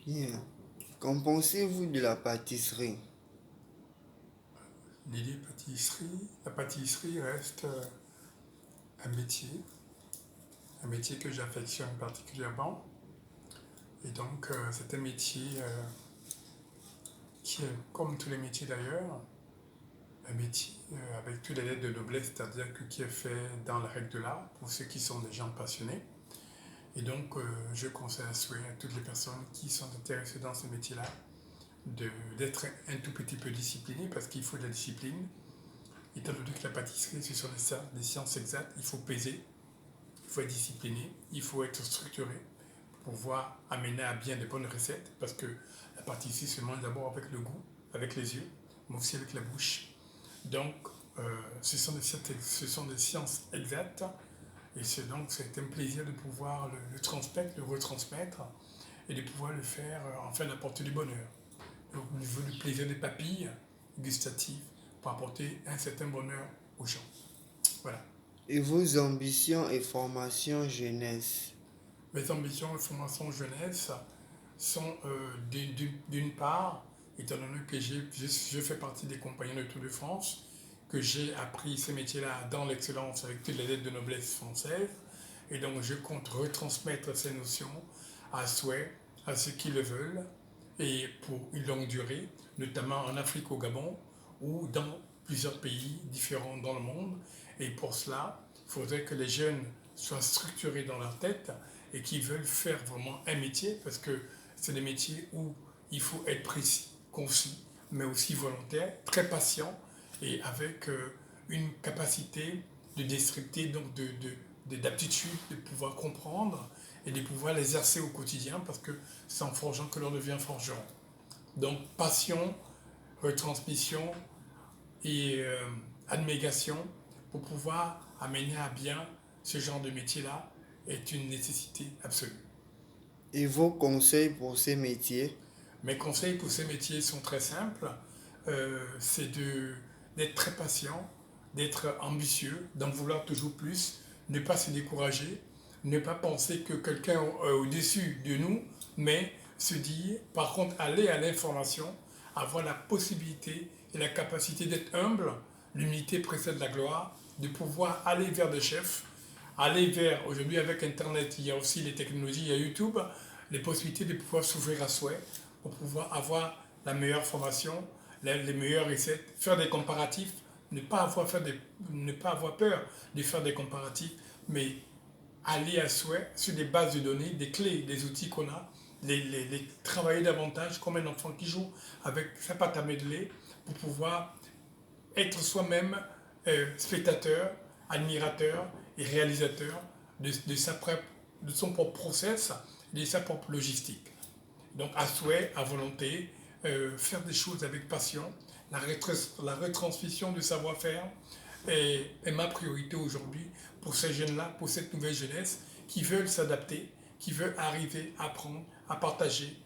Bien. Qu'en pensez-vous de la pâtisserie? L'idée pâtisserie, la pâtisserie reste un métier que j'affectionne particulièrement. Et donc, c'est un métier qui est, comme tous les métiers d'ailleurs, un métier avec toutes les lettres de noblesse, c'est-à-dire que qui est fait dans la règle de l'art pour ceux qui sont des gens passionnés. Et donc, je conseille à souhait à toutes les personnes qui sont intéressées dans ce métier-là d'être un tout petit peu discipliné parce qu'il faut de la discipline. Étant donné que la pâtisserie, ce sont des sciences exactes, il faut peser, il faut être discipliné, il faut être structuré pour pouvoir amener à bien des bonnes recettes parce que la pâtisserie se mange d'abord avec le goût, avec les yeux, mais aussi avec la bouche. Donc, ce sont des sciences exactes et donc c'est un plaisir de pouvoir le transmettre, le retransmettre et de pouvoir le faire afin d'apporter du bonheur. Donc, au niveau du plaisir des papilles gustatives pour apporter un certain bonheur aux gens. Voilà. Et vos ambitions et formations jeunesse? Mes ambitions et formations jeunesse sont d'une part, étant donné que je fais partie des compagnons de Tour de France, que j'ai appris ce métier-là dans l'excellence avec toutes les lettres de noblesse française, et donc je compte retransmettre ces notions à souhait à ceux qui le veulent, et pour une longue durée, notamment en Afrique au Gabon, ou dans plusieurs pays différents dans le monde. Et pour cela, il faudrait que les jeunes soient structurés dans leur tête et qui veulent faire vraiment un métier, parce que c'est des métiers où il faut être précis, concis, mais aussi volontaire, très patient et avec une capacité de descripter, donc d'aptitude, de pouvoir comprendre et de pouvoir l'exercer au quotidien, parce que c'est en forgeant que l'on devient forgeron. Donc passion, retransmission et abnégation pour pouvoir amener à bien ce genre de métier-là est une nécessité absolue. Et vos conseils pour ces métiers? Mes conseils pour ces métiers sont très simples. C'est d'être très patient, d'être ambitieux, d'en vouloir toujours plus, ne pas se décourager, ne pas penser que quelqu'un est au-dessus de nous, mais se dire, par contre, aller à l'information, avoir la possibilité et la capacité d'être humble, l'humilité précède la gloire, de pouvoir aller vers des chefs, aller vers, aujourd'hui avec Internet, il y a aussi les technologies, il y a YouTube, les possibilités de pouvoir s'ouvrir à soi, pour pouvoir avoir la meilleure formation, les meilleures recettes, faire des comparatifs, ne pas avoir peur de faire des comparatifs, mais aller à souhait sur des bases de données, des clés, des outils qu'on a, les travailler davantage comme un enfant qui joue avec sa pâte à modeler pour pouvoir être soi-même spectateur, admirateur et réalisateur de son propre process, de sa propre logistique. Donc à souhait, à volonté, faire des choses avec passion, la retransmission du savoir-faire est ma priorité aujourd'hui pour ces jeunes-là, pour cette nouvelle jeunesse qui veulent s'adapter, qui veulent arriver à apprendre, à partager